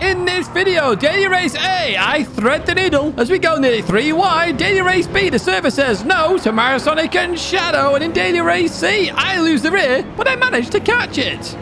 in this video. Daily race A, I thread the needle as we go nearly 3 wide. Daily race B, the server says no to Mario, Sonic and Shadow. And in daily race C, I lose the rear, but I managed to catch it.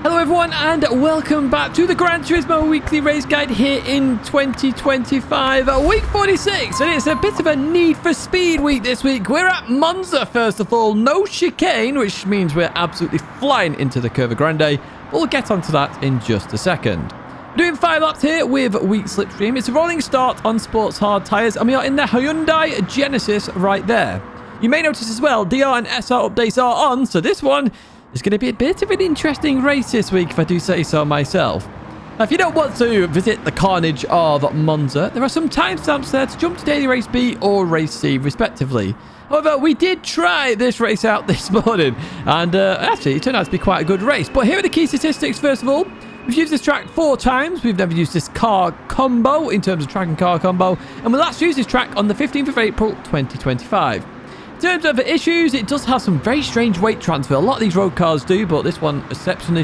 Hello everyone and welcome back to the Gran Turismo weekly race guide here in 2025, week 46, and it's a bit of a need for speed week this week. We're at Monza first of all, no chicane, which means we're absolutely flying into the Curva Grande. We'll get onto that in just a second. Doing 5 laps here with weak slipstream. It's a rolling start on sports hard tyres, and we are in the Hyundai Genesis right there. You may notice as well, DR and SR updates are on, so this one it's going to be a bit of an interesting race this week, if I do say so myself. Now, if you don't want to visit the carnage of Monza, there are some timestamps there to jump to daily race B or race C, respectively. However, we did try this race out this morning, and actually, it turned out to be quite a good race. But here are the key statistics, first of all. We've used this track 4 times. We've never used this car combo in terms of track and car combo, and we last used this track on the 15th of April, 2025. In terms of issues, it does have some very strange weight transfer. A lot of these road cars do, but this one exceptionally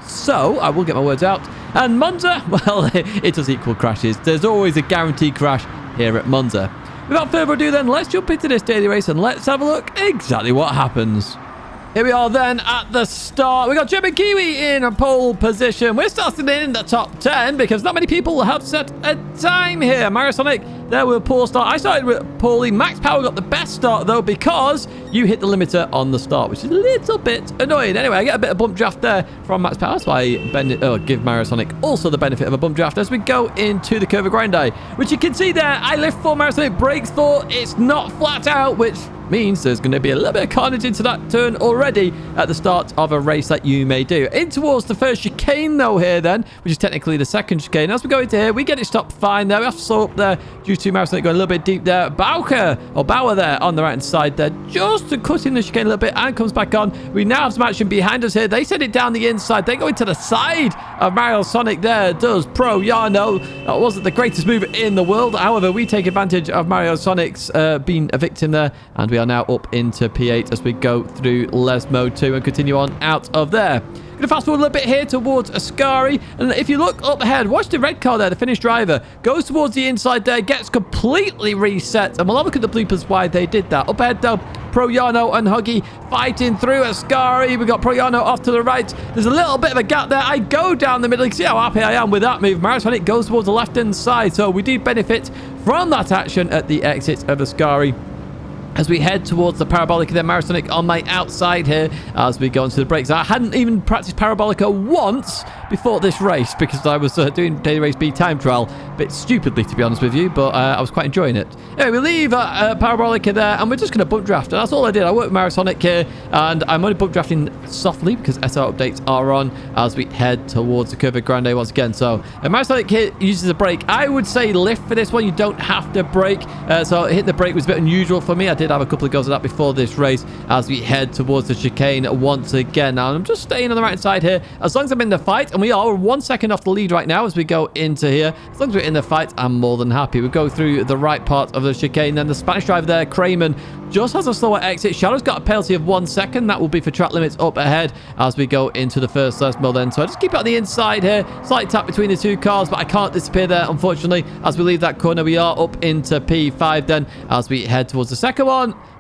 so. I will get my words out. And Monza, well, it does equal crashes. There's always a guaranteed crash here at Monza. Without further ado then, let's jump into this daily race and let's have a look exactly what happens. Here we are then at the start. We got German Kiwi in a pole position. We're starting in the top 10 because not many people have set a time here. Mario Sonic, there were a poor start. I started with poorly. Max Power got the best start though because you hit the limiter on the start, which is a little bit annoying. Anyway, I get a bit of bump draft there from Max Power. That's why I give Mario Sonic also the benefit of a bump draft as we go into the Curva Grande, which you can see there. I lift for Mario Sonic, brakes for. It's not flat out, which means there's going to be a little bit of carnage into that turn already at the start of a race that you may do. In towards the first chicane though here then, which is technically the second chicane. As we go into here, we get it stopped fine there. We have to slow up there due to Mario Sonic going a little bit deep there. Bauer there on the right hand side there, just to cut in the chicane a little bit and comes back on. We now have some action behind us here. They send it down the inside. They go into the side of Mario Sonic there. Does Pro Yano. That wasn't the greatest move in the world. However, we take advantage of Mario Sonic's being a victim there, and we are now up into P8 as we go through Les Mode 2 and continue on out of there. Going to fast forward a little bit here towards Ascari, and if you look up ahead, watch the red car there, the Finnish driver, goes towards the inside there, gets completely reset, and we'll have a look at the bloopers why they did that. Up ahead though, Pro Yano and Huggy fighting through Ascari. We got Pro Yano off to the right. There's a little bit of a gap there. I go down the middle. You can see how happy I am with that move. Mario Sonic goes towards the left-hand side, so we do benefit from that action at the exit of Ascari. As we head towards the Parabolica there, Mario Sonic on my outside here as we go into the brakes. I hadn't even practiced Parabolica once before this race because I was doing Daily Race B time trial. A bit stupidly, to be honest with you, but I was quite enjoying it. Anyway, we leave Parabolica there and we're just going to bump draft. And that's all I did. I worked with Mario Sonic here and I'm only bump drafting softly because SR updates are on as we head towards the Curva Grande once again. So Mario Sonic here uses a brake. I would say lift for this one. You don't have to brake. So hitting the brake was a bit unusual for me. I did have a couple of goes of that before this race as we head towards the chicane once again. Now I'm just staying on the right side here as long as I'm in the fight, and we are 1 second off the lead right now as we go into here. As long as we're in the fight, I'm more than happy. We go through the right part of the chicane, then the Spanish driver there, Kramer, just has a slower exit. Shadow's got a penalty of 1 second. That will be for track limits up ahead as we go into the first Les Mode then. So I just keep it on the inside here. Slight tap between the two cars, but I can't disappear there, unfortunately. As we leave that corner, we are up into P5 then as we head towards the second one.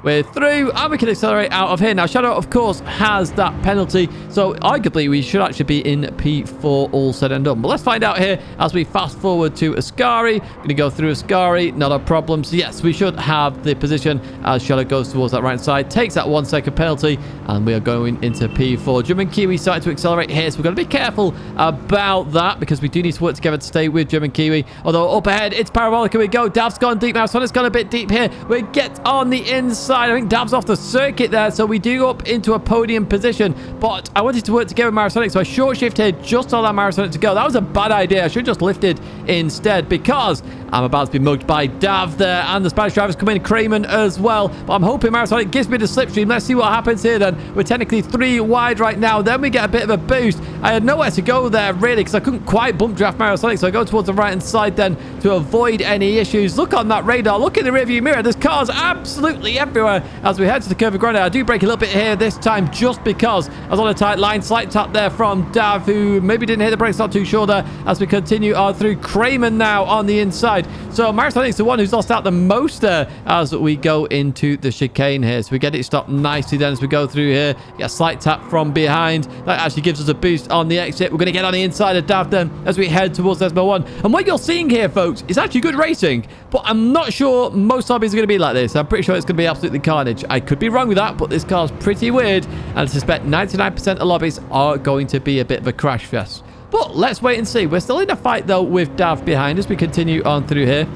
We're through and we can accelerate out of here. Now, Shadow, of course, has that penalty. So, arguably, we should actually be in P4 all said and done. But let's find out here as we fast forward to Ascari. Going to go through Ascari. Not a problem. So, yes, we should have the position as Shadow goes towards that right side. Takes that 1 second penalty. And we are going into P4. German Kiwi starting to accelerate here. So, we've got to be careful about that because we do need to work together to stay with German Kiwi. Although, up ahead, it's Parabolica. We go. Dav's gone deep now. Sonic's gone a bit deep here. We get on the inside. I think Dav's off the circuit there, so we do go up into a podium position. But I wanted to work together with Mario Sonic, so I short shift here just to allow Mario Sonic to go. That was a bad idea. I should have just lifted instead because I'm about to be mugged by Dav there, and the Spanish drivers come in, Kramer as well. But I'm hoping Maratonic gives me the slipstream. Let's see what happens here then. We're technically 3 wide right now. Then we get a bit of a boost. I had nowhere to go there, really, because I couldn't quite bump draft Maratonic, so I go towards the right-hand side then to avoid any issues. Look on that radar. Look in the rearview mirror. There's cars absolutely everywhere as we head to the curve of Grande. I do break a little bit here this time just because I was on a tight line. Slight tap there from Dav, who maybe didn't hit the brakes, not too sure there, as we continue on through. Kramer now on the inside. So Maratonic's the one who's lost out the most there as we go into the chicane here. So we get it stopped nicely then as we go through here. Get a slight tap from behind. That actually gives us a boost on the exit. We're going to get on the inside of Dav then as we head towards Desmo 1. And what you're seeing here, folks, is actually good racing. But I'm not sure most hobbies are going to be like this. I'm pretty sure it's going to be absolutely carnage. I could be wrong with that, but this car's pretty weird. And I suspect 99% of lobbies are going to be a bit of a crash fest. But let's wait and see. We're still in a fight, though, with Dav behind us. We continue on through here.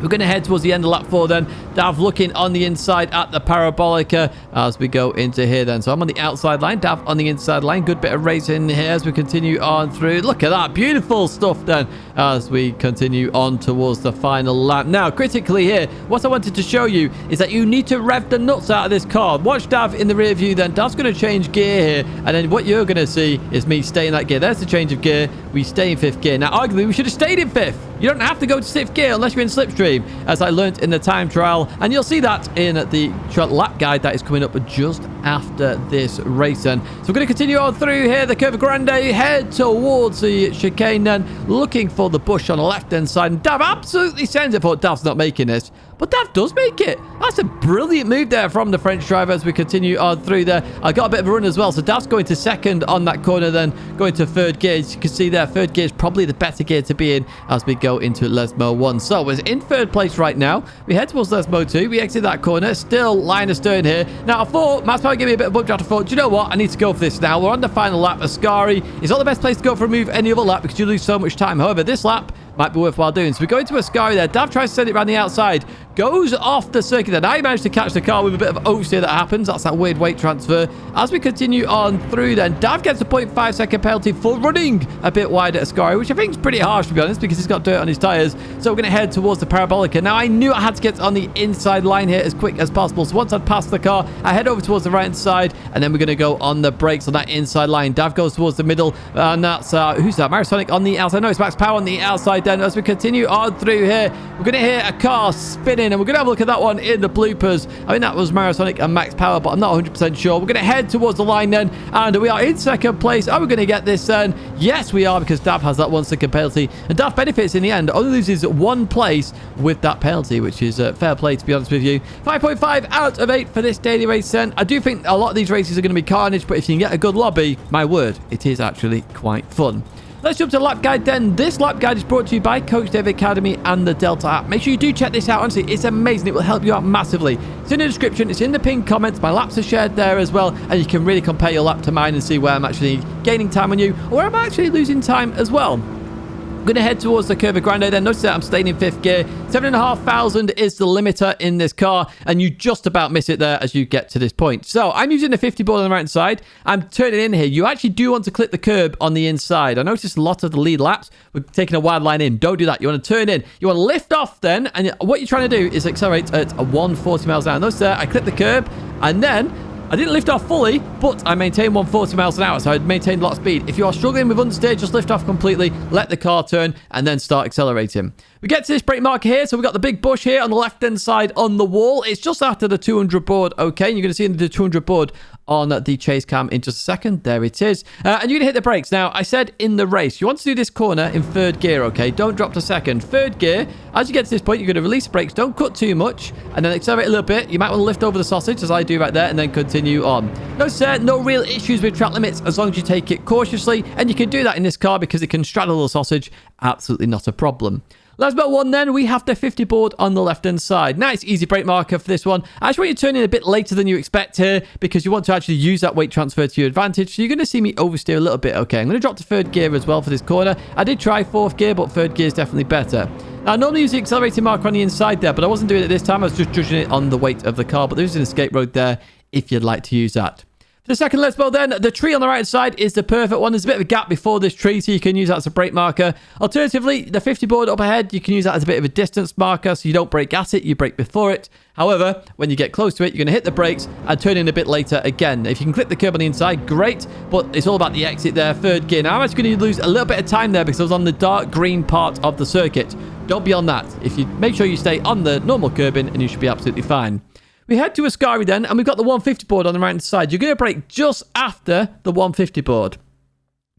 We're going to head towards the end of lap 4 then. Dav looking on the inside at the Parabolica as we go into here then. So I'm on the outside line, Dav on the inside line. Good bit of racing here as we continue on through. Look at that. Beautiful stuff then as we continue on towards the final lap. Now, critically here, what I wanted to show you is that you need to rev the nuts out of this car. Watch Dav in the rear view then. Dav's going to change gear here. And then what you're going to see is me stay in that gear. There's the change of gear. We stay in 5th gear. Now, arguably, we should have stayed in 5th. You don't have to go to 6th gear unless you're in slipstream, as I learned in the time trial. And you'll see that in the lap guide that is coming up just after this race then. So we're going to continue on through here, the Curva Grande, head towards the chicane then, looking for the bush on the left-hand side. And Dav absolutely sends it. Thought Dav's not making this. But Dav does make it. That's a brilliant move there from the French driver as we continue on through there. I got a bit of a run as well. So Dav's going to 2nd on that corner, then going to 3rd gear. As you can see there, 3rd gear is probably the better gear to be in as we go into Lesmo 1. So we're in 3rd place right now. We head towards Lesmo 2. We exit that corner. Still line astern here. Now I thought, Matt's probably gave me a bit of a bump draft. I thought, do you know what? I need to go for this now. We're on the final lap. Ascari is not the best place to go for a move any other lap because you lose so much time. However, this lap might be worthwhile doing. So we go into Ascari there. Dav tries to send it around the outside. Goes off the circuit there. Now he managed to catch the car with a bit of oversteer that happens. That's that weird weight transfer. As we continue on through then, Dav gets a 0.5 second penalty for running a bit wide at Ascari, which I think is pretty harsh to be honest because he's got dirt on his tyres. So we're going to head towards the Parabolica. Now I knew I had to get on the inside line here as quick as possible. So once I'd passed the car, I head over towards the right hand side and then we're going to go on the brakes on that inside line. Dav goes towards the middle and that's, who's that? Maratonic on the outside. No, it's Max Power on the outside then. As we continue on through here, we're going to hear a car spinning and we're going to have a look at that one in the bloopers. I think that was Maratonic and Max Power, but I'm not 100% sure. We're going to head towards the line then, and we are in 2nd place. Are we going to get this then? Yes, we are, because Dav has that 1 second penalty, and Dav benefits in the end. Only loses 1 place with that penalty, which is fair play, to be honest with you. 5.5 out of 8 for this daily race then. I do think a lot of these races are going to be carnage, but if you can get a good lobby, my word, it is actually quite fun. Let's jump to the lap guide then. This lap guide is brought to you by Coach David Academy and the Delta app. Make sure you do check this out. Honestly, it's amazing. It will help you out massively. It's in the description. It's in the pinned comments. My laps are shared there as well. And you can really compare your lap to mine and see where I'm actually gaining time on you or where I'm actually losing time as well. I'm going to head towards the Curva Grande then. Notice that I'm staying in 5th gear. 7,500 is the limiter in this car, and you just about miss it there as you get to this point. So I'm using the 50 board on the right side. I'm turning in here. You actually do want to clip the curb on the inside. I noticed a lot of the lead laps were taking a wide line in. Don't do that. You want to turn in. You want to lift off then, and what you're trying to do is accelerate at 140 miles an hour. Notice there, I clip the curb, and then I didn't lift off fully, but I maintained 140 miles an hour, so I maintained a lot of speed. If you are struggling with understeer, just lift off completely, let the car turn, and then start accelerating. We get to this brake marker here, so we've got the big bush here on the left-hand side on the wall. It's just after the 200 board, okay? And you're going to see the 200 board on the chase cam in just a second. There it is. And you're going to hit the brakes. Now, I said in the race, you want to do this corner in 3rd gear, okay? Don't drop to 2nd. 3rd gear, as you get to this point, you're going to release the brakes. Don't cut too much, and then accelerate a little bit. You might want to lift over the sausage, as I do right there, and then continue on. No, sir, no real issues with track limits as long as you take it cautiously, and you can do that in this car because it can straddle the sausage. Absolutely not a problem. Lesmo 1 then, we have the 50 board on the left-hand side. Nice, easy brake marker for this one. I just want you to turn in a bit later than you expect here because you want to actually use that weight transfer to your advantage. So you're going to see me oversteer a little bit. Okay, I'm going to drop to 3rd gear as well for this corner. I did try 4th gear, but 3rd gear is definitely better. Now, I normally use the accelerating marker on the inside there, but I wasn't doing it this time. I was just judging it on the weight of the car, but there is an escape road there if you'd like to use that. The second Lesbo then, the tree on the right side is the perfect one. There's a bit of a gap before this tree, so you can use that as a brake marker. Alternatively, the 50 board up ahead, you can use that as a bit of a distance marker, so you don't brake at it, you brake before it. However, when you get close to it, you're going to hit the brakes and turn in a bit later again. If you can clip the curb on the inside, great, but it's all about the exit there, third gear. Now, I'm actually going to lose a little bit of time there because I was on the dark green part of the circuit. Don't be on that. If you make sure you stay on the normal curbing, and you should be absolutely fine. We head to Ascari then, and we've got the 150 board on the right-hand side. You're going to brake just after the 150 board.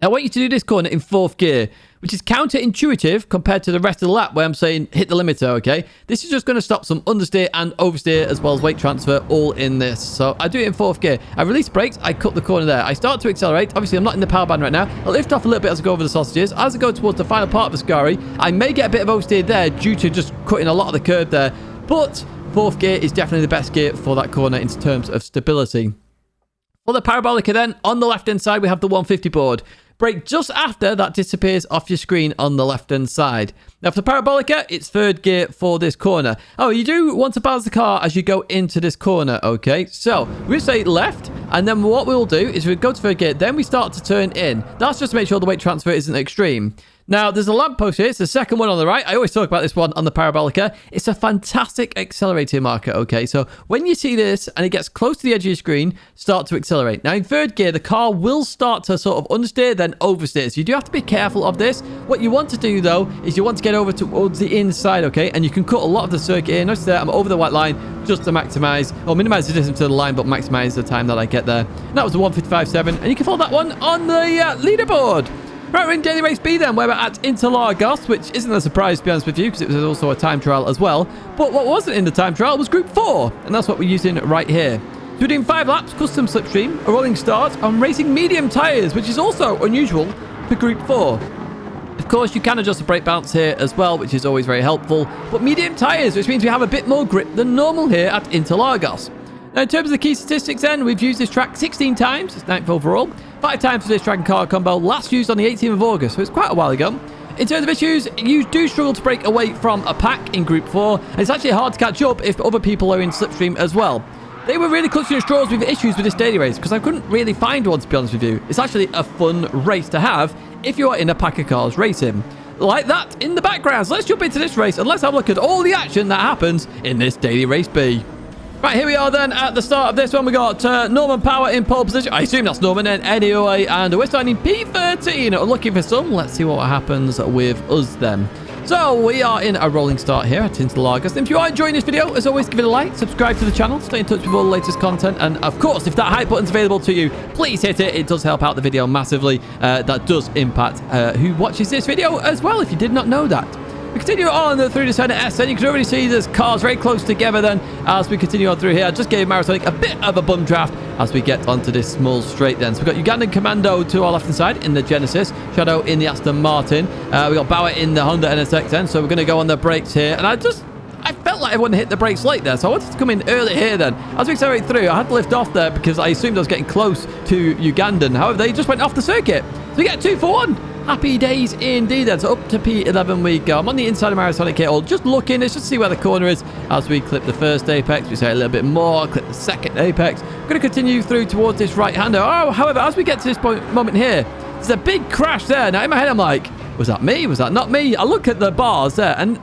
Now, I want you to do this corner in 4th gear, which is counterintuitive compared to the rest of the lap where I'm saying hit the limiter, okay? This is just going to stop some understeer and oversteer as well as weight transfer all in this. So I do it in 4th gear. I release brakes, I cut the corner there. I start to accelerate. Obviously, I'm not in the power band right now. I'll lift off a little bit as I go over the sausages. As I go towards the final part of Ascari, I may get a bit of oversteer there due to just cutting a lot of the curb there. But 4th gear is definitely the best gear for that corner in terms of stability. For the Parabolica then, on the left-hand side, we have the 150 board. Brake just after that disappears off your screen on the left-hand side. Now, for the Parabolica, it's 3rd gear for this corner. Oh, you do want to balance the car as you go into this corner, okay? So, we say left, and then what we'll do is we go to 3rd gear, then we start to turn in. That's just to make sure the weight transfer isn't extreme. Now, there's a lamppost here. It's the second one on the right. I always talk about this one on the Parabolica. It's a fantastic accelerator marker, okay? So when you see this and it gets close to the edge of your screen, start to accelerate. Now, in 3rd gear, the car will start to sort of understeer, then oversteer. So you do have to be careful of this. What you want to do, though, is you want to get over towards the inside, okay? And you can cut a lot of the circuit here. Notice there, I'm over the white line just to maximize, or minimize the distance to the line, but maximize the time that I get there. And that was the 1:55.7. And you can follow that one on the leaderboard. Right, we're in Daily Race B then, where we're at Interlagos, which isn't a surprise, to be honest with you, because it was also a time trial as well. But what wasn't in the time trial was Group 4, and that's what we're using right here. So we're doing 5 laps, custom slipstream, a rolling start, on racing medium tyres, which is also unusual for Group 4. Of course, you can adjust the brake bounce here as well, which is always very helpful. But medium tyres, which means we have a bit more grip than normal here at Interlagos. Now, in terms of the key statistics then, we've used this track 16 times. It's 9th overall. 5 times for this track and car combo. Last used on the 18th of August, so it's quite a while ago. In terms of issues, you do struggle to break away from a pack in Group 4. And it's actually hard to catch up if other people are in slipstream as well. They were really clutching at straws with issues with this daily race because I couldn't really find one, to be honest with you. It's actually a fun race to have if you are in a pack of cars racing. Like that in the background. So let's jump into this race and let's have a look at all the action that happens in this Daily Race B. Right, here we are then at the start of this one. We got Norman Power in pole position. I assume that's Norman then, anyway. And we're starting P13. Looking for some. Let's see what happens with us then. So, we are in a rolling start here at Interlagos. And if you are enjoying this video, as always, give it a like, subscribe to the channel, stay in touch with all the latest content. And, of course, if that hype button's available to you, please hit it. It does help out the video massively. That does impact who watches this video as well, if you did not know that. We continue on through the Senate S, and you can already see there's cars very close together then as we continue on through here. I just gave Maratonic a bit of a bum draft as we get onto this small straight then. So we've got Ugandan Commando to our left-hand side in the Genesis, Shadow in the Aston Martin. We got Bauer in the Honda NSX then, so we're going to go on the brakes here. And I felt like everyone hit the brakes late there, so I wanted to come in early here then. As we accelerate through, I had to lift off there because I assumed I was getting close to Ugandan. However, they just went off the circuit. So we get 2 for 1. Happy days indeed then. So up to P11 we go. I'm on the inside of Maratonic here, just looking. Let's just see where the corner is as we clip the first apex. We say a little bit more, clip the second apex. We're going to continue through towards this right-hander. Oh, however, as we get to this moment here, there's a big crash there. Now in my head I'm like, was that me? Was that not me? I look at the bars there and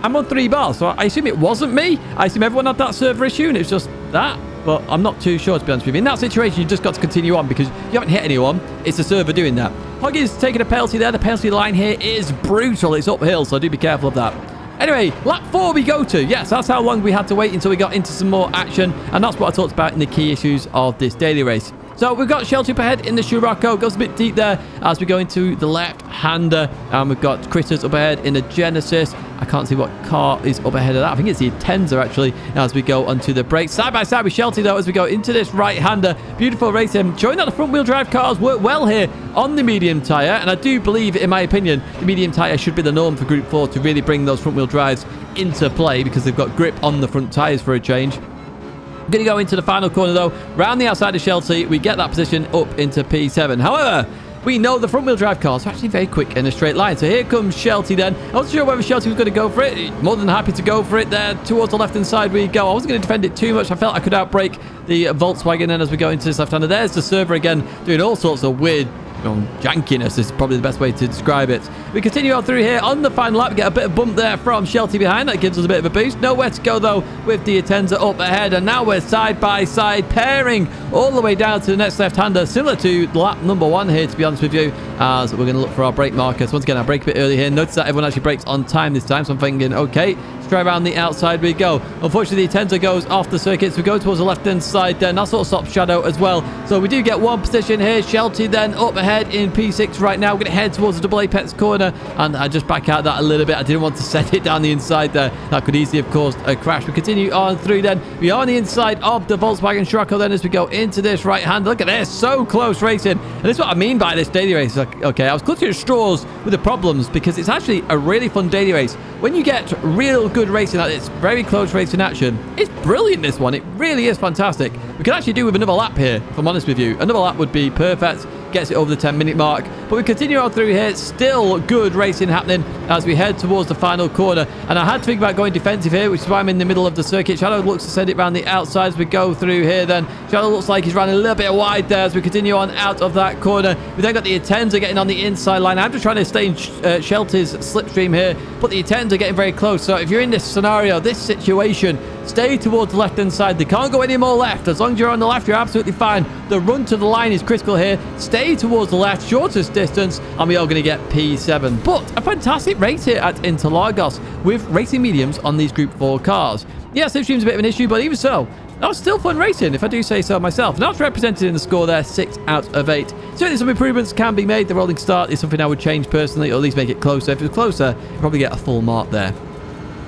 I'm on 3 bars, so I assume it wasn't me. I assume everyone had that server issue and it's just that. But I'm not too sure, to be honest with you. In that situation, you just got to continue on because you haven't hit anyone. It's the server doing that. Hoggy's taking a penalty there. The penalty line here is brutal. It's uphill, so do be careful of that. Anyway, lap 4 we go to. Yes, that's how long we had to wait until we got into some more action. And that's what I talked about in the key issues of this daily race. So we've got Shelter up ahead in the Scirocco. Goes a bit deep there as we go into the left-hander. And we've got Critters up ahead in the Genesis. I can't see what car is up ahead of that. I think it's the Tenza, actually, as we go onto the brakes. Side by side with Shelty, though, as we go into this right-hander. Beautiful racing. Showing that the front-wheel drive cars work well here on the medium tyre. And I do believe, in my opinion, the medium tyre should be the norm for Group 4 to really bring those front-wheel drives into play because they've got grip on the front tyres for a change. We're going to go into the final corner, though. Round the outside of Shelty, we get that position up into P7. However, we know the front-wheel drive cars are actually very quick in a straight line. So here comes Shelty then. I wasn't sure whether Shelty was going to go for it. More than happy to go for it there. Towards the left-hand side we go. I wasn't going to defend it too much. I felt I could outbrake the Volkswagen then as we go into this left-hander. There's the server again, doing all sorts of weird jankiness is probably the best way to describe it. We continue on through here on the final lap. We get a bit of bump there from Shelty behind. That gives us a bit of a boost. Nowhere to go though with the Atenza up ahead. And now we're side by side pairing all the way down to the next left-hander. Similar to lap number 1 here, to be honest with you, as we're going to look for our brake markers. Once again, I brake a bit early here. Notice that everyone actually brakes on time this time. So I'm thinking, okay, let's try around the outside we go. Unfortunately, the Atenza goes off the circuit. So we go towards the left-hand side then. That sort of stops Shadow as well. So we do get one position here. Shelty then up ahead in P6 right now. We're going to head towards the double apex corner. And I just back out that a little bit. I didn't want to set it down the inside there. That could easily have caused a crash. We continue on through then. We are on the inside of the Volkswagen Scirocco then as we go into this right hand. Look at this. So close racing. And this is what I mean by this daily race. Okay, I was clutching at straws with the problems because it's actually a really fun daily race. When you get real good racing at this very close racing action, it's brilliant, this one. It really is fantastic. We could actually do with another lap here, if I'm honest with you. Another lap would be perfect. Gets it over the 10-minute mark. But we continue on through here. Still good racing happening as we head towards the final corner. And I had to think about going defensive here, which is why I'm in the middle of the circuit. Shadow looks to send it around the outside as we go through here then. Shadow looks like he's running a little bit wide there as we continue on out of that corner. We then got the Atenza getting on the inside line. I'm just trying to stay in Shelty's slipstream here, but the Atenza getting very close. So if you're in this scenario, this situation, stay towards the left-hand side. They can't go any more left. As long as you're on the left, you're absolutely fine. The run to the line is critical here. Stay towards the left, shortest distance, and we are going to get P7. But a fantastic race here at Interlagos with racing mediums on these Group 4 cars. Yeah, slipstream's a bit of an issue, but even so, that was still fun racing, if I do say so myself. Now it's represented in the score there, 6 out of 8. Certainly some improvements can be made. The rolling start is something I would change personally, or at least make it closer. If it was closer, you'd probably get a full mark there.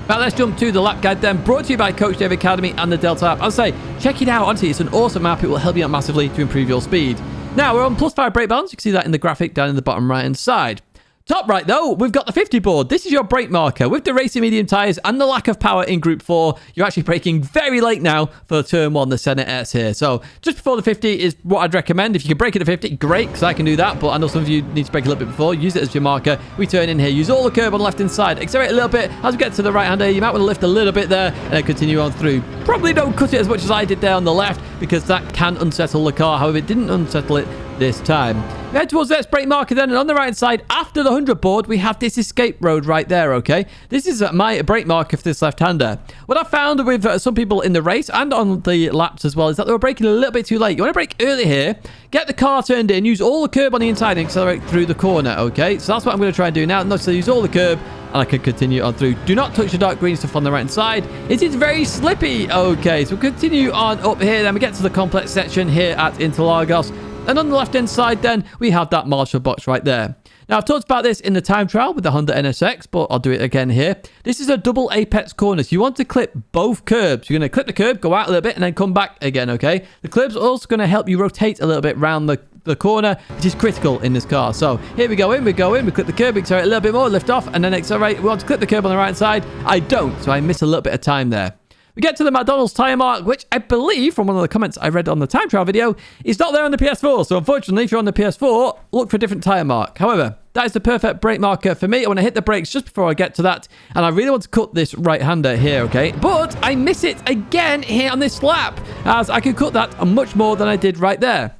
Now let's jump to the lap guide then, brought to you by Coach Dave Academy and the Delta app. I'll say, check it out. Honestly, it's an awesome app. It will help you out massively to improve your speed. Now we're on +5 brake balance. You can see that in the graphic down in the bottom right hand side. Top right though, we've got the 50 board. This is your brake marker. With the racing medium tyres and the lack of power in Group 4, you're actually braking very late now for Turn 1, the Senna S here. So just before the 50 is what I'd recommend. If you can brake at the 50, great, because I can do that. But I know some of you need to brake a little bit before. Use it as your marker. We turn in here. Use all the curb on the left-hand side. Accelerate a little bit. As we get to the right-hand here, you might want to lift a little bit there and then continue on through. Probably don't cut it as much as I did there on the left because that can unsettle the car. However, it didn't unsettle it this time. We head towards the next brake marker then, and on the right side after the 100 board we have this escape road right there. Okay, this is my brake marker for this left-hander. What I found with some people in the race and on the laps as well is that they were braking a little bit too late. You want to brake early here, get the car turned in, use all the curb on the inside and accelerate through the corner. Okay, so that's what I'm going to try and do now. Notice I use all the curb and I can continue on through. Do not touch the dark green stuff on the right hand side. It is very slippy. Okay, so we'll continue on up here. Then we get to the complex section here at Interlagos. And on the left-hand side, then, we have that Marshall box right there. Now, I've talked about this in the time trial with the Honda NSX, but I'll do it again here. This is a double apex corner, so you want to clip both curbs. You're going to clip the curb, go out a little bit, and then come back again, okay? The clip's also going to help you rotate a little bit around the corner, which is critical in this car. So here we go in, we clip the curb, we accelerate a little bit more, lift off, and then accelerate. We want to clip the curb on the right side. I don't, so I miss a little bit of time there. We get to the McDonald's tyre mark, which I believe, from one of the comments I read on the time trial video, is not there on the PS4. So unfortunately, if you're on the PS4, look for a different tyre mark. However, that is the perfect brake marker for me. I want to hit the brakes just before I get to that. And I really want to cut this right-hander here, okay? But I miss it again here on this lap, as I could cut that much more than I did right there.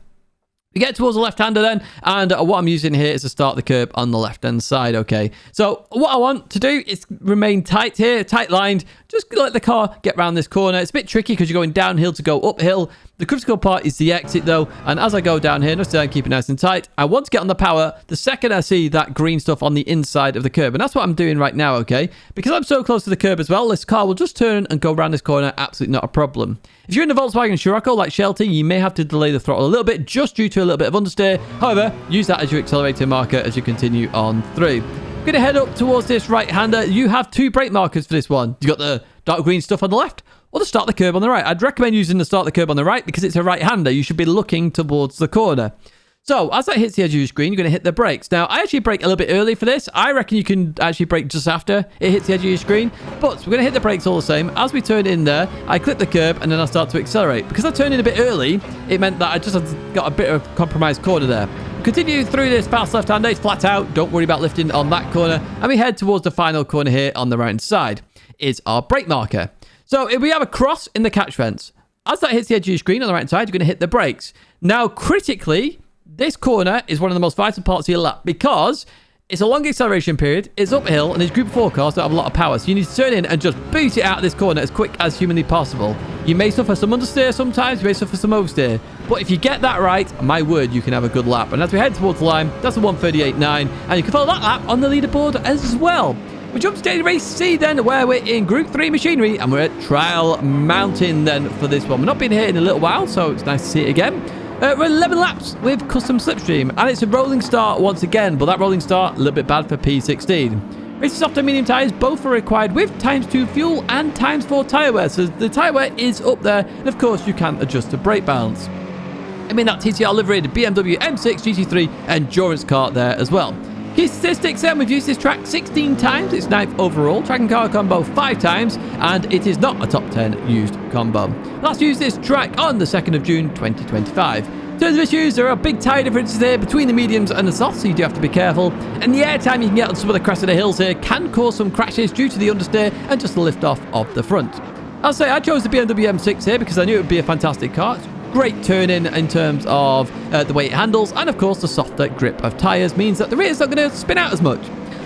We get towards the left-hander then, and what I'm using here is to start the curb on the left-hand side, okay? So what I want to do is remain tight here, tight-lined. Just let the car get around this corner. It's a bit tricky because you're going downhill to go uphill. The critical part is the exit, though, and as I go down here, notice I keep it nice and tight. I want to get on the power the second I see that green stuff on the inside of the curb, and that's what I'm doing right now, okay? Because I'm so close to the curb as well, this car will just turn and go around this corner, absolutely not a problem. If you're in the Volkswagen Scirocco like Shelty, you may have to delay the throttle a little bit just due to a little bit of understeer. However, use that as your accelerator marker as you continue on through. We're going to head up towards this right-hander. You have 2 brake markers for this one. You've got the dark green stuff on the left, or the start the curb on the right. I'd recommend using the start the curb on the right because it's a right-hander. You should be looking towards the corner. So, as that hits the edge of your screen, you're going to hit the brakes. Now, I actually brake a little bit early for this. I reckon you can actually brake just after it hits the edge of your screen. But we're going to hit the brakes all the same. As we turn in there, I clip the curb and then I start to accelerate. Because I turned in a bit early, it meant that I just got a bit of compromised corner there. Continue through this fast left-hander. It's flat out. Don't worry about lifting on that corner. And we head towards the final corner here on the right side. Is our brake marker. So if we have a cross in the catch fence, as that hits the edge of your screen on the right side, you're going to hit the brakes. Now, critically, this corner is one of the most vital parts of your lap because it's a long acceleration period, it's uphill, and these group 4 cars don't have a lot of power. So you need to turn in and just boot it out of this corner as quick as humanly possible. You may suffer some understeer sometimes, you may suffer some oversteer. But if you get that right, my word, you can have a good lap. And as we head towards the line, that's a 1:38.9. And you can follow that lap on the leaderboard as well. We jump to daily race C then, where we're in Group 3 machinery, and we're at Trial Mountain then for this one. We've not been here in a little while, so it's nice to see it again. We're 11 laps with custom slipstream, and it's a rolling start once again, but that rolling start, a little bit bad for P16. Races soft and medium tyres, both are required with ×2 fuel and ×4 tyre wear, so the tyre wear is up there, and of course you can adjust the brake balance. I mean that TCR liveried BMW M6 GT3 endurance car there as well. Key statistics then, we've used this track 16 times, it's 9th overall, track and car combo 5 times, and it is not a top 10 used combo. Last used this track on the 2nd of June 2025. In terms of issues, there are big tyre differences here between the mediums and the softs, so you do have to be careful. And the airtime you can get on some of the crest of the hills here can cause some crashes due to the understeer and just the lift off of the front. I'll say I chose the BMW M6 here because I knew it would be a fantastic car. Great turn in terms of the way it handles, and of course the softer grip of tyres means that the rear is not going to spin out as much.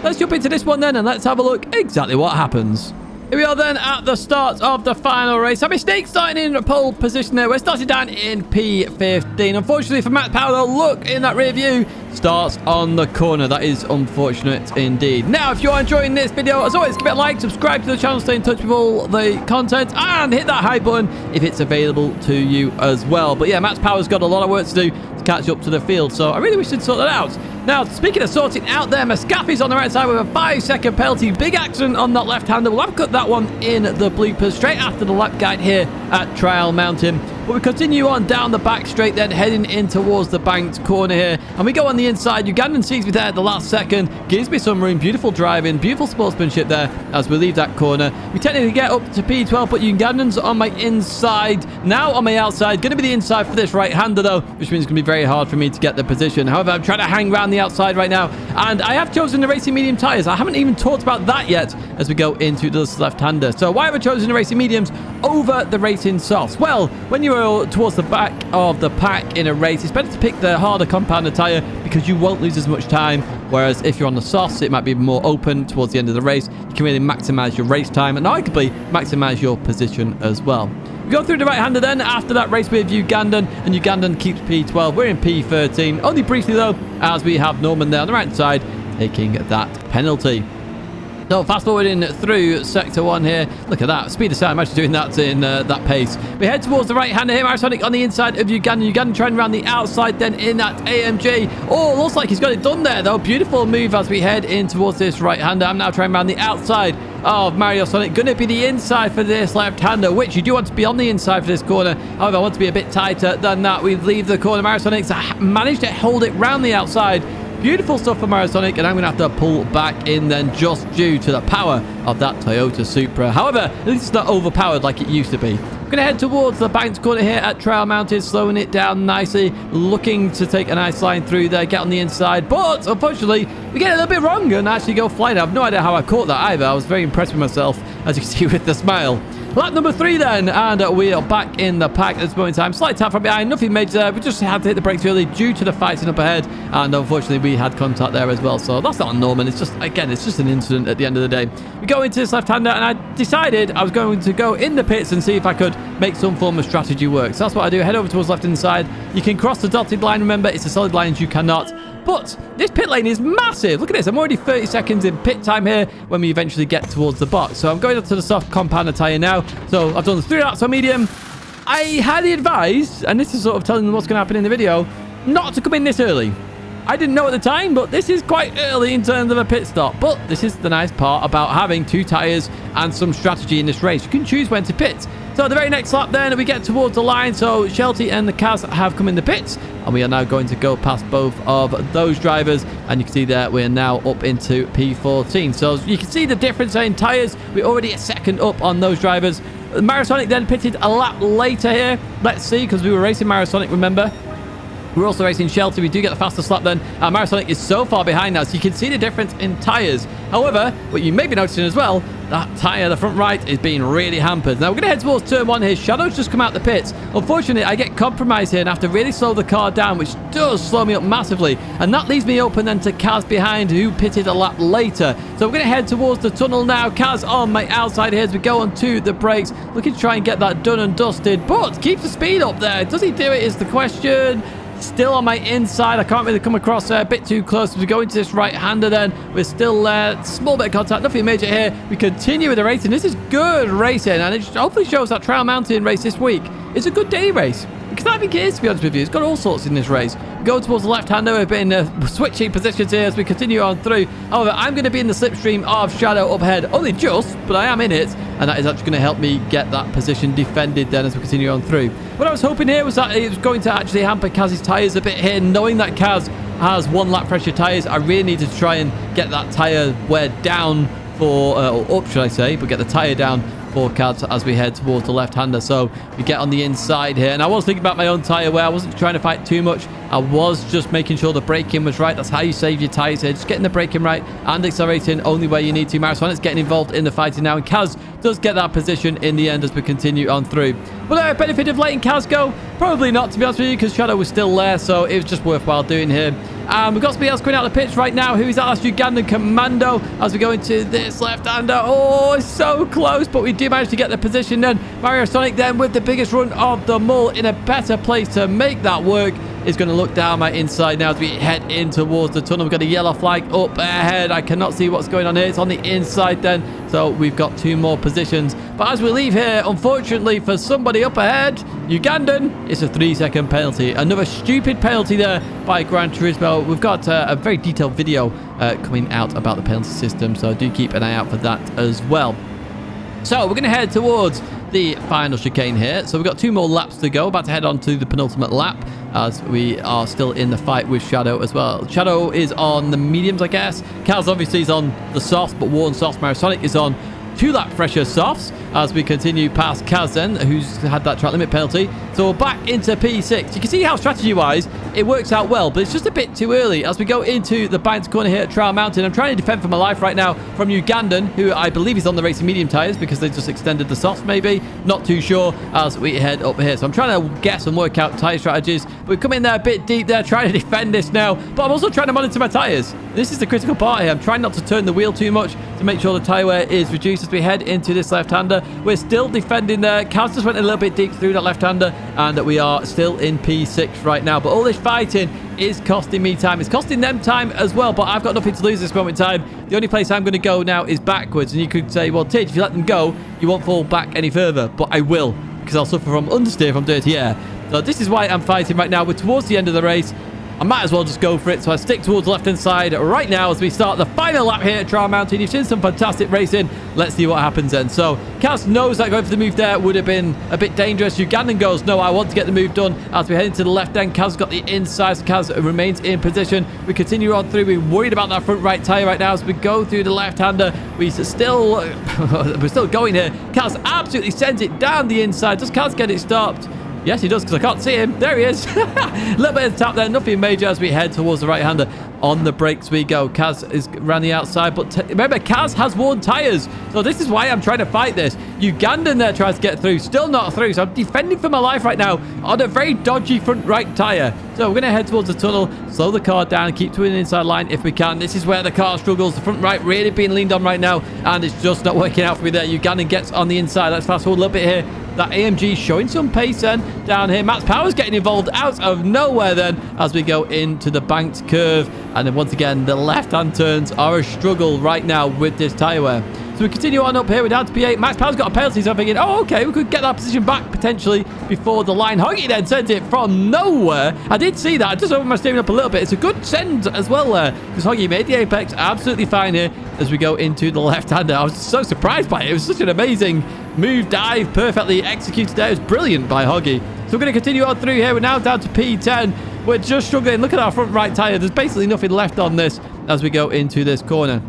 Let's jump into this one then and let's have a look exactly what happens. Here we are then at the start of the final race. A mistake starting in pole position there. We're starting down in P15. Unfortunately for Matt Powell, look in that rear view. Starts on the corner. That is unfortunate indeed. Now, if you're enjoying this video, as always, give it a like, subscribe to the channel, stay in touch with all the content, and hit that hype button if it's available to you as well. But yeah, Matt Powell's got a lot of work to do to catch up to the field, so I really wish he'd sort that out. Now, speaking of sorting out there, Mascaffi's on the right side with a 5-second penalty. Big accident on that left-hander. We'll have cut that one in the bloopers straight after the lap guide here at Trial Mountain. But we continue on down the back straight then, heading in towards the banked corner here. And we go on the inside. Ugandan sees me there at the last second. Gives me some room. Beautiful driving. Beautiful sportsmanship there as we leave that corner. We technically get up to P12, but Ugandan's on my inside. Now on my outside. Going to be the inside for this right-hander though, which means it's going to be very hard for me to get the position. However, I'm trying to hang around the outside right now. And I have chosen the racing medium tyres. I haven't even talked about that yet as we go into this left-hander. So why have I chosen the racing mediums over the racing softs? Well, when you're towards the back of the pack in a race, it's better to pick the harder compounded tyre because you won't lose as much time. Whereas if you're on the softs, it might be more open towards the end of the race. You can really maximize your race time and arguably maximize your position as well. We go through the right-hander then after that race with Ugandan, and Ugandan keeps P12. We're in P13, only briefly though, as we have Norman there on the right side taking that penalty. So fast forwarding through Sector 1 here. Look at that. Speed aside, I'm actually doing that in that pace. We head towards the right-hander here. Marisonic on the inside of Ugandan. Ugandan trying around the outside then in that AMG. Oh, looks like he's got it done there though. Beautiful move as we head in towards this right-hander. I'm now trying around the outside of Mario Sonic. Going to be the inside for this left-hander, which you do want to be on the inside for this corner. However, I want to be a bit tighter than that. We leave the corner. Mario Sonic's managed to hold it round the outside. Beautiful stuff for Mario Sonic, and I'm going to have to pull back in then just due to the power of that Toyota Supra. However, at least it's not overpowered like it used to be. I'm going to head towards the banked corner here at Trial Mountain, slowing it down nicely, looking to take a nice line through there, get on the inside, but unfortunately, we get a little bit wrong and actually go flying. I have no idea how I caught that either. I was very impressed with myself, as you can see with the smile. Lap number 3 then, and we are back in the pack at this moment in time. Slight tap from behind, nothing major there. We just had to hit the brakes early due to the fighting up ahead, and unfortunately we had contact there as well. So that's not Norman. It's just, again, it's just an incident at the end of the day. We go into this left-hander, and I decided I was going to go in the pits and see if I could make some form of strategy work. So that's what I do. Head over towards left-hand side. You can cross the dotted line. Remember, it's a solid line, you cannot. But this pit lane is massive. Look at this. I'm already 30 seconds in pit time here when we eventually get towards the box. So I'm going up to the soft compounder tyre now. So I've done the 3 laps on medium. I highly advise, and this is sort of telling them what's going to happen in the video, not to come in this early. I didn't know at the time, but this is quite early in terms of a pit stop. But this is the nice part about having 2 tyres and some strategy in this race. You can choose when to pit. So the very next lap then, we get towards the line. So Shelty and the Kaz have come in the pits, and we are now going to go past both of those drivers. And you can see that we're now up into P14. So you can see the difference in tyres. We're already a second up on those drivers. Marisonic then pitted a lap later here. Let's see, because we were racing Marisonic, remember. We're also racing Shelter. We do get the fastest lap then. Marisonic is so far behind now, so you can see the difference in tyres. However, what you may be noticing as well, that tyre, the front right, is being really hampered. Now, we're going to head towards turn 1 here. Shadow's just come out the pits. Unfortunately, I get compromised here and have to really slow the car down, which does slow me up massively. And that leaves me open then to Kaz behind, who pitted a lap later. So we're going to head towards the tunnel now. Kaz on my outside here as we go onto the brakes. Looking to try and get that done and dusted, but keeps the speed up there. Does he do it is the question. Still on my inside. I can't really come across a bit too close as we go into this right-hander then. We're still small bit of contact. Nothing major here. We continue with the racing. This is good racing, and it hopefully shows that Trail Mountain race this week is a good day race. Because I think it is, to be honest with you. It's got all sorts in this race. Go towards the left-hander. We've been switching positions here as we continue on through. However, I'm going to be in the slipstream of Shadow up ahead. Only just, but I am in it. And that is actually going to help me get that position defended then as we continue on through. What I was hoping here was that it was going to actually hamper Kaz's tyres a bit here. Knowing that Kaz has 1 lap fresher tyres, I really need to try and get that tyre wear down for, or up should I say, but get the tyre down for Kaz as we head towards the left-hander. So we get on the inside here, and I was thinking about my own tyre wear. I wasn't trying to fight too much. I was just making sure the braking was right. That's how you save your tyres here. Just getting the braking right and accelerating only where you need to. Marasonic's getting involved in the fighting now, and Kaz does get that position in the end as we continue on through. Will there a benefit of letting Kaz go? Probably not, to be honest with you, because Shadow was still there, so it was just worthwhile doing here. We've got somebody else going out of the pitch right now. Who is that? That's Ugandan Commando as we go into this left-hander. Oh, it's so close, but we do manage to get the position then. Mario Sonic then with the biggest run of them all in a better place to make that work. Is going to look down my inside now as we head in towards the tunnel. We've got a yellow flag up ahead. I cannot see what's going on here. It's on the inside then. So we've got 2 more positions. But as we leave here, unfortunately for somebody up ahead, Ugandan, it's a 3-second penalty. Another stupid penalty there by Gran Turismo. We've got a very detailed video coming out about the penalty system. So do keep an eye out for that as well. So we're going to head towards the final chicane here. So we've got 2 more laps to go. About to head on to the penultimate lap as we are still in the fight with Shadow as well. Shadow is on the mediums, I guess. Kaz obviously is on the softs, but worn softs. Marisonic is on 2-lap fresher softs as we continue past Kaz then, who's had that track limit penalty. So we're back into P6. You can see how strategy-wise it works out well, but it's just a bit too early as we go into the banked corner here at Trail Mountain. I'm trying to defend for my life right now from Ugandan, who I believe is on the racing medium tyres because they just extended the softs maybe. Not too sure as we head up here. So I'm trying to guess and work out tyre strategies. We've come in there a bit deep there trying to defend this now, but I'm also trying to monitor my tyres. This is the critical part here. I'm trying not to turn the wheel too much to make sure the tyre wear is reduced as we head into this left-hander. We're still defending there. Kaz just went a little bit deep through that left-hander, and we are still in P6 right now. But all this fighting is costing me time. It's costing them time as well, but I've got nothing to lose at this moment in time. The only place I'm going to go now is backwards, and you could say, well, Tidge, if you let them go, you won't fall back any further. But I will, because I'll suffer from understeer from dirty air. So this is why I'm fighting right now. We're towards the end of the race. I might as well just go for it. So I stick towards the left-hand side right now as we start the final lap here at Trail Mountain. You've seen some fantastic racing. Let's see what happens then. So Kaz knows that going for the move there would have been a bit dangerous. Ugandan goes, no, I want to get the move done. As we head into the left end, Kaz got the inside. So Kaz remains in position. We continue on through. We're worried about that front right tyre right now as we go through the left-hander. We're still going here. Kaz absolutely sends it down the inside. Does Kaz get it stopped? Yes, he does, because I can't see him. There he is. A little bit of tap there. Nothing major as we head towards the right-hander. On the brakes we go. Kaz is around the outside. But remember, Kaz has worn tyres. So this is why I'm trying to fight this. Ugandan there tries to get through. Still not through. So I'm defending for my life right now on a very dodgy front right tyre. So we're going to head towards the tunnel. Slow the car down. Keep to an inside line if we can. This is where the car struggles. The front right really being leaned on right now. And it's just not working out for me there. Ugandan gets on the inside. Let's fast forward a little bit here. That AMG showing some pace then down here. Matt's Power's getting involved out of nowhere then as we go into the banked curve. And then once again, the left-hand turns are a struggle right now with this tyre wear. So we continue on up here. We're down to P8. Max Power's got a penalty, so I'm thinking, oh, okay, we could get that position back potentially before the line. Hoggy then sent it from nowhere. I did see that. I just opened my steering up a little bit. It's a good send as well there, because Hoggy made the apex absolutely fine here as we go into the left-hander. I was so surprised by it. It was such an amazing move, dive, perfectly executed there. It was brilliant by Hoggy. So we're going to continue on through here. We're now down to P10. We're just struggling. Look at our front right tyre. There's basically nothing left on this as we go into this corner.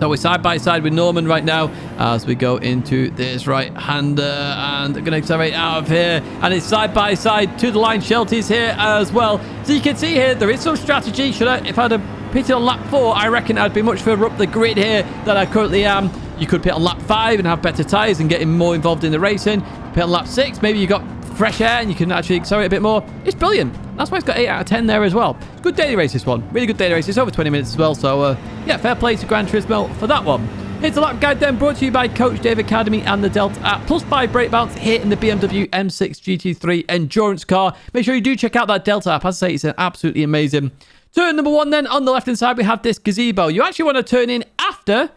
So we're side by side with Norman right now as we go into this right-hander, and going to accelerate out of here. And it's side by side to the line. Shelty's here as well. So you can see here, there is some strategy. If I'd have pitted on lap 4, I reckon I'd be much further up the grid here than I currently am. You could pit on lap 5 and have better tyres and get more involved in the racing. Pit on lap 6, maybe you got fresh air and you can actually accelerate a bit more. It's brilliant. That's why it's got 8 out of 10 there as well. Good daily race, this one. Really good daily race. It's over 20 minutes as well. So, yeah, fair play to Gran Turismo for that one. Here's the lap guide then, brought to you by Coach Dave Academy and the Delta app. +5 brake bounce here in the BMW M6 GT3 endurance car. Make sure you do check out that Delta app. As I say, it's absolutely amazing. Turn number 1 then, on the left-hand side, we have this gazebo. You actually want to turn in after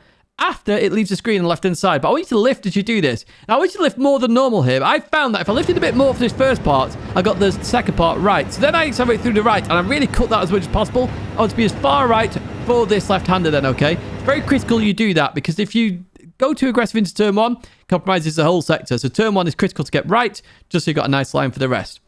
it leaves the screen on the left-hand side. But I want you to lift as you do this. Now, I want you to lift more than normal here. But I found that if I lifted a bit more for this first part, I got the second part right. So then I accelerate through the right, and I really cut that as much as possible. I want to be as far right for this left-hander then, okay? It's very critical you do that, because if you go too aggressive into turn 1, it compromises the whole sector. So turn 1 is critical to get right, just so you've got a nice line for the rest.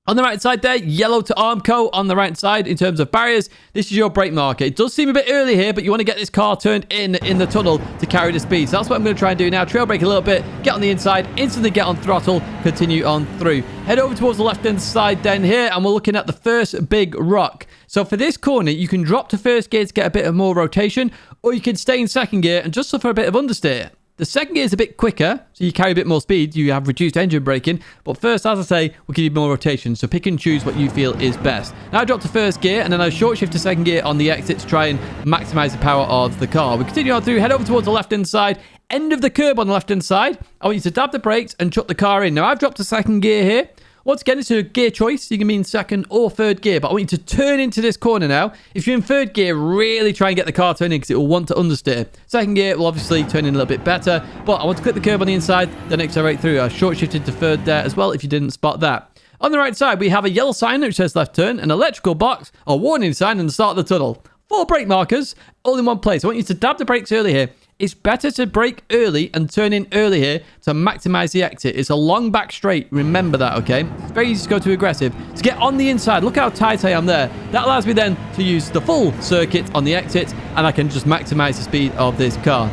On the right side there, yellow to Armco on the right side in terms of barriers. This is your brake marker. It does seem a bit early here, but you want to get this car turned in the tunnel to carry the speed. So that's what I'm going to try and do now. Trail brake a little bit, get on the inside, instantly get on throttle, continue on through. Head over towards the left-hand side then here, and we're looking at the first big rock. So for this corner, you can drop to first gear to get a bit of more rotation, or you can stay in second gear and just suffer a bit of understeer. The second gear is a bit quicker, so you carry a bit more speed. You have reduced engine braking. But first, as I say, we'll give you more rotation. So pick and choose what you feel is best. Now I drop to first gear, and then I short shift to second gear on the exit to try and maximize the power of the car. We continue on through, head over towards the left-hand side. End of the curb on the left-hand side. I want you to dab the brakes and chuck the car in. Now I've dropped to second gear here. Once again, it's a gear choice. You can be in second or third gear, but I want you to turn into this corner now. If you're in third gear, really try and get the car turning because it will want to understeer. Second gear will obviously turn in a little bit better, but I want to clip the curb on the inside, then accelerate through. I short shifted to third there as well if you didn't spot that. On the right side, we have a yellow sign which says left turn, an electrical box, a warning sign, and the start of the tunnel. 4 brake markers, all in one place. I want you to dab the brakes early here. It's better to brake early and turn in early here to maximize the exit. It's a long back straight. Remember that, okay? It's very easy to go too aggressive. To get on the inside, look how tight I am there. That allows me then to use the full circuit on the exit, and I can just maximize the speed of this car.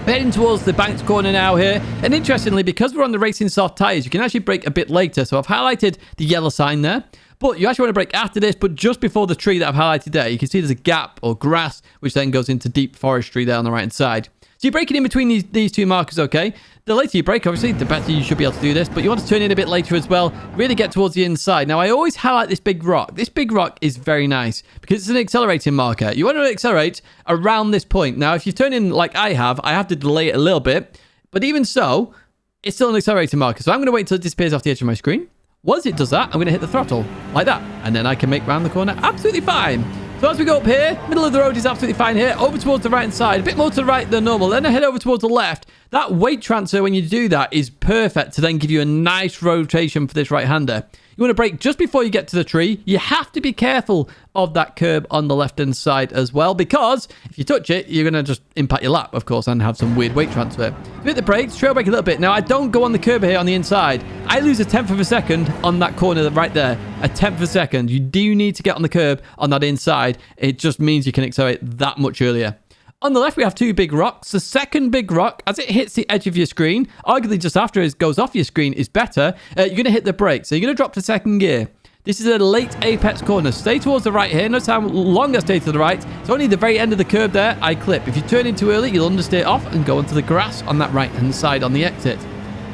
Heading towards the banked corner now here. And interestingly, because we're on the racing soft tyres, you can actually brake a bit later. So I've highlighted the yellow sign there. But you actually want to brake after this, but just before the tree that I've highlighted there. You can see there's a gap or grass, which then goes into deep forestry there on the right-hand side. So you're braking in between these two markers, okay? The later you brake, obviously, the better you should be able to do this. But you want to turn in a bit later as well. Really get towards the inside. Now, I always highlight this big rock. This big rock is very nice because it's an accelerating marker. You want to accelerate around this point. Now, if you turn in like I have to delay it a little bit. But even so, it's still an accelerating marker. So I'm going to wait until it disappears off the edge of my screen. Once it does that, I'm going to hit the throttle like that. And then I can make round the corner absolutely fine. So as we go up here, middle of the road is absolutely fine here. Over towards the right-hand side, a bit more to the right than normal. Then I head over towards the left. That weight transfer, when you do that, is perfect to then give you a nice rotation for this right-hander. You want to brake just before you get to the tree. You have to be careful of that curb on the left-hand side as well, because if you touch it, you're going to just impact your lap, of course, and have some weird weight transfer. You hit the brakes, trail brake a little bit. Now, I don't go on the curb here on the inside. I lose a tenth of a second on that corner right there. A tenth of a second. You do need to get on the curb on that inside. It just means you can accelerate that much earlier. On the left, we have 2 big rocks. The second big rock, as it hits the edge of your screen, arguably just after it goes off your screen, is better. You're going to hit the brakes. So you're going to drop to second gear. This is a late apex corner. Stay towards the right here. Notice how long I stay to the right. It's only the very end of the curb there I clip. If you turn in too early, you'll understeer off and go onto the grass on that right-hand side on the exit.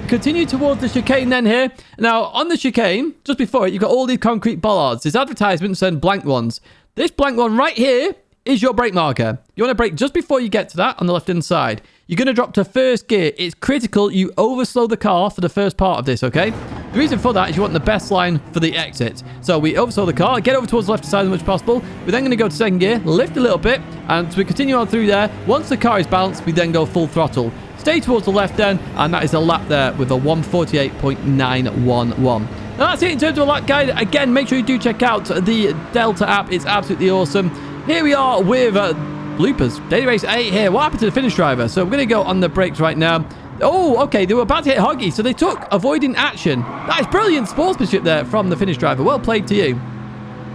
Continue towards the chicane then here. Now, on the chicane, just before it, you've got all these concrete bollards. There's advertisements and blank ones. This blank one right here is your brake marker. You want to brake just before you get to that on the left-hand side. You're going to drop to first gear. It's critical you overslow the car for the first part of this, okay? The reason for that is you want the best line for the exit. So we overslow the car, get over towards the left side as much as possible. We're then going to go to second gear, lift a little bit, and as we continue on through there, once the car is balanced, we then go full throttle. Stay towards the left then, and that is a lap there with a 148.911. Now that's it in terms of a lap guide. Again, make sure you do check out the Delta app. It's absolutely awesome. Here we are with Bloopers. Daily race 8 here. What happened to the finish driver? So we're going to go on the brakes right now. Oh, okay. They were about to hit Hoggy, so they took avoiding action. That is brilliant sportsmanship there from the finish driver. Well played to you.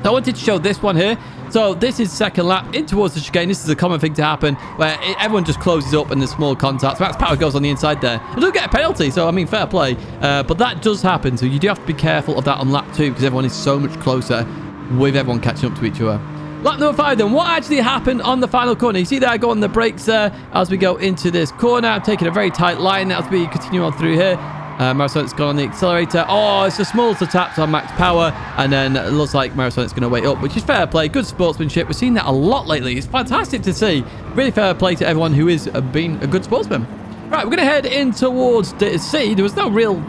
So I wanted to show this one here. So this is second lap in towards the chicane. This is a common thing to happen where everyone just closes up and there's small contacts. Max Power goes on the inside there. It doesn't get a penalty, so I mean, fair play. But that does happen, so you do have to be careful of that on lap 2 because everyone is so much closer with everyone catching up to each other. Lap number 5 then, what actually happened on the final corner? You see there, I go on the brakes there as we go into this corner. I'm taking a very tight line as we continue on through here. Marasonic's gone on the accelerator. Oh, it's the smallest of taps on max power. And then it looks like Marasonic's going to wait up, which is fair play. Good sportsmanship. We've seen that a lot lately. It's fantastic to see. Really fair play to everyone who is being a good sportsman. Right, we're going to head in towards the C. There was no real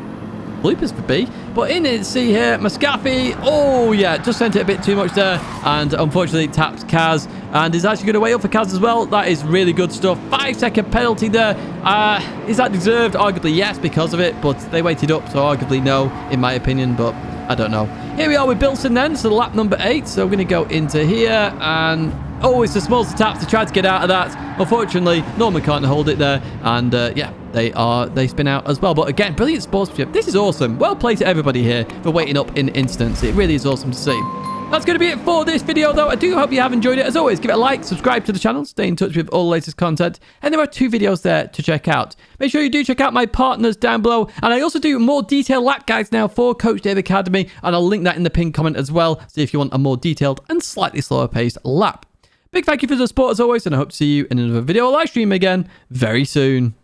bloopers for B, but in C here, Muscafi, oh yeah, just sent it a bit too much there, and unfortunately taps Kaz, and is actually going to wait up for Kaz as well. That is really good stuff. 5-second penalty there. Is that deserved? Arguably yes, because of it, but they waited up, so arguably no, in my opinion, but I don't know. Here we are with Bilson then, so lap number 8, so we're going to go into here, and oh, it's the smallest of taps to try to get out of that. Unfortunately, Norman can't hold it there, and yeah, they spin out as well. But again, brilliant sportsmanship. This is awesome. Well played to everybody here for waiting up in instance. It really is awesome to see. That's going to be it for this video, though. I do hope you have enjoyed it. As always, give it a like, subscribe to the channel, stay in touch with all the latest content, and there are 2 videos there to check out. Make sure you do check out my partners down below, and I also do more detailed lap guides now for Coach Dave Academy, and I'll link that in the pinned comment as well, so if you want a more detailed and slightly slower paced lap. Big thank you for the support as always, and I hope to see you in another video or live stream again very soon.